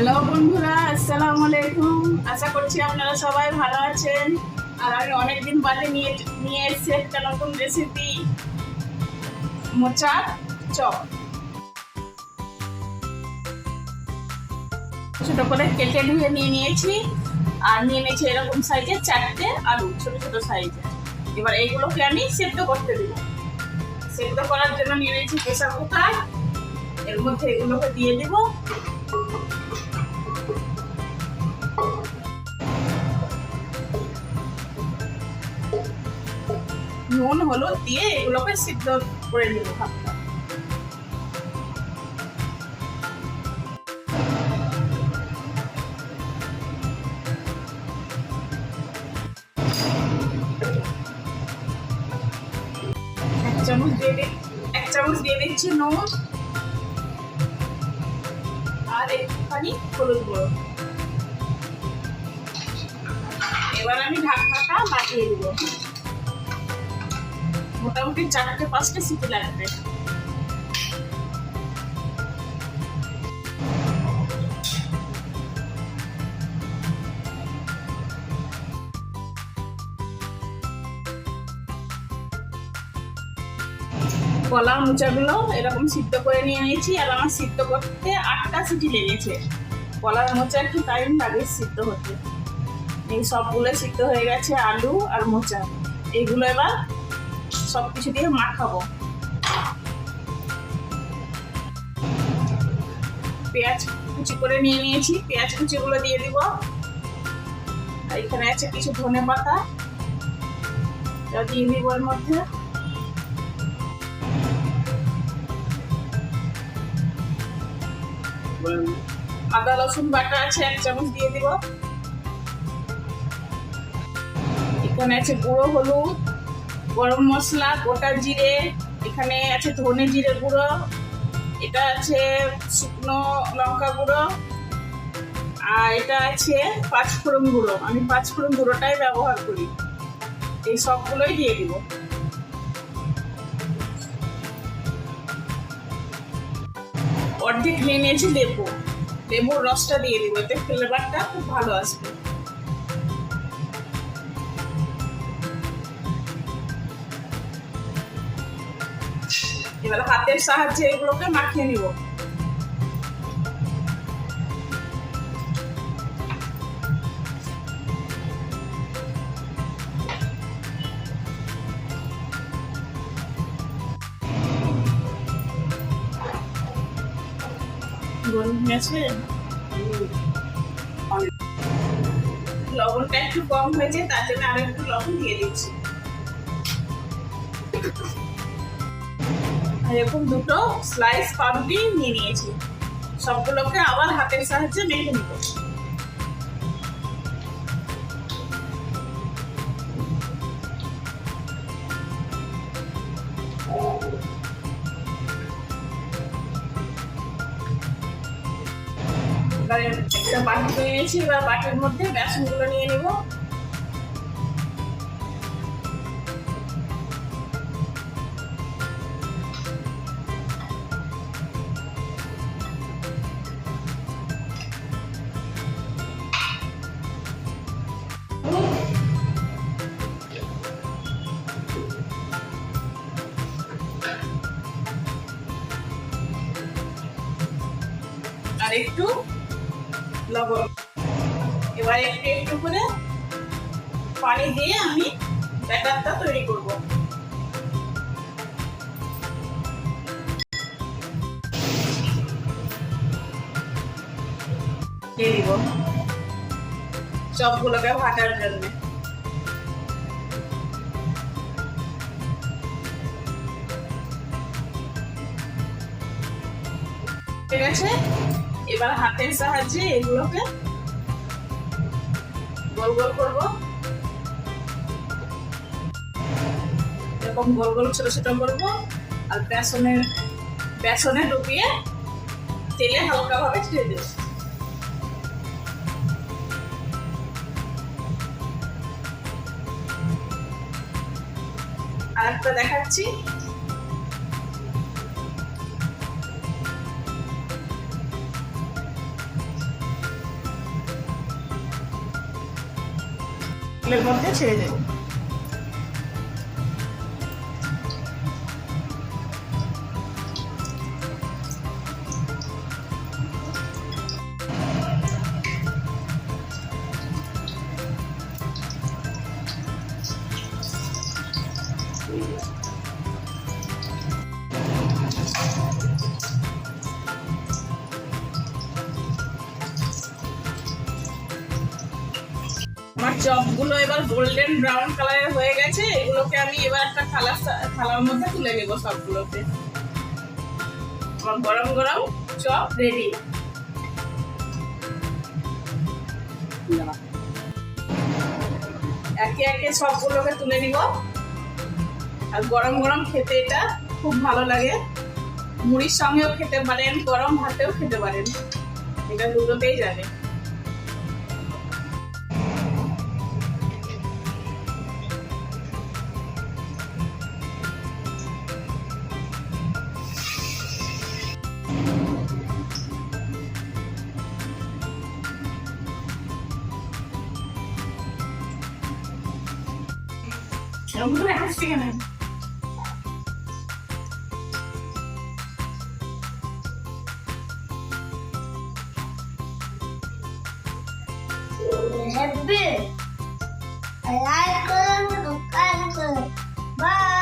Hello বন্ধুরা, আসসালামু আলাইকুম। আশা করছি আপনারা সবাই ভালো আছেন। আর আমি অনেকদিন বাদে নিয়ে এসেছি একটা নতুন রেসিপি, মোচার চপ। ছোট করে কেটে ধুয়ে নিয়েছি, আর নিয়ে নিয়েছি এরকম সাইজের 4টে আলু, ছোট ছোট সাইজের। এবার এইগুলোকে আমি সেদ্ধ করতে দেবো। সেদ্ধ করার জন্য নিয়ে নিয়েছি প্রেসার কুকার। এর মধ্যে এগুলোকে দিয়ে দেবো। নুন হলুদ দিয়ে এগুলোকে সিদ্ধ করে নেব ভাতটা। এক চামচ দিয়ে দিচ্ছি নুন, আর একটুখানি হলুদ গুঁড়ো। এবার আমি ঢাকনাটা লাগিয়ে দেবো। মোটামুটি 4-5টা সিটি লাগবে। কলা মোচাগুলো এরকম সিদ্ধ করে নিয়ে নিয়েছি, আর আমার সিদ্ধ করতে 8টা সিটি লেগেছে। কলার মোচা একটু টাইম লাগে সিদ্ধ হতে। এই সবগুলো সিদ্ধ হয়ে গেছে, আলু আর মোচা। এইগুলো এবার সবকিছু দিয়ে মাখাবো। পেঁয়াজ কুচি করে নিয়ে নিয়েছি, পেঁয়াজ কুচিগুলো দিয়ে দিব। আর এখানে আছে কিছু ধনে পাতা, দিয়ে দিব এর মধ্যে। আদা রসুন বাটা আছে 1 চামচ, দিয়ে দিব। এখানে আছে গুঁড়ো হলুদ, গরম মশলা, গোটা জিরে, এখানে আছে ধনে জিরে গুঁড়ো, এটা আছে শুকনো লঙ্কা গুঁড়ো, আর এটা আছে 5 ফোড়ন গুঁড়ো। আমি 5 ফোড়ন গুঁড়োটাই ব্যবহার করি। এই সবগুলোই দিয়ে দিব। অর্ধেক নিয়ে নিয়েছি লেবুর রসটা দিয়ে দিব, এতে ফ্লেভারটা খুব ভালো আসবে। এবার হাতের সাহায্যে এগুলোকে মাখিয়ে নিব। লবণটা একটু কম হয়েছে, তার জন্য আরো একটু লবণ দিয়ে দিচ্ছি। এরকম 2টো স্লাইস পাউরুটি নিয়ে নিয়েছি, সবগুলোকে আবার হাতের সাহায্যে মেখে নিব। এবার একটা বাটি নিয়ে নিয়েছি, এবার বাটির মধ্যে বেসনগুলো নিয়ে নিব। আর একটু লবণ। এবার একটু একটু করে পানি দিয়ে আমি ব্যাটারটা তৈরি করব। দিয়ে দিব সবগুলোকে ভাজার জন্য। ঠিক আছে, এবার হাতের সাহায্যে এগুলোকে গোল গোল করব। এরকম গোল গোল ছোট ছোট করব, আর বেসনে ডুবিয়ে তেলে হালকা ভাবে ছেড়ে দেব। আর একটা দেখাচ্ছি। তেলের মধ্যে ছেড়ে দেবো। আমার চপগুলো এবার গোল্ডেন ব্রাউন কালারের হয়ে গেছে। এগুলোকে আমি এবার একটা থালার মধ্যে তুলে নেবো সবগুলোতে। আমার গরম গরম চপ রেডি। একে একে সবগুলোকে তুলে নিব। আর গরম গরম খেতে এটা খুব ভালো লাগে। মুড়ির সঙ্গেও খেতে পারেন, গরম ভাতেও খেতে পারেন, এটা দুটোতেই যাবে। এরকম আসছে কেন? Happy. I like it. Bye.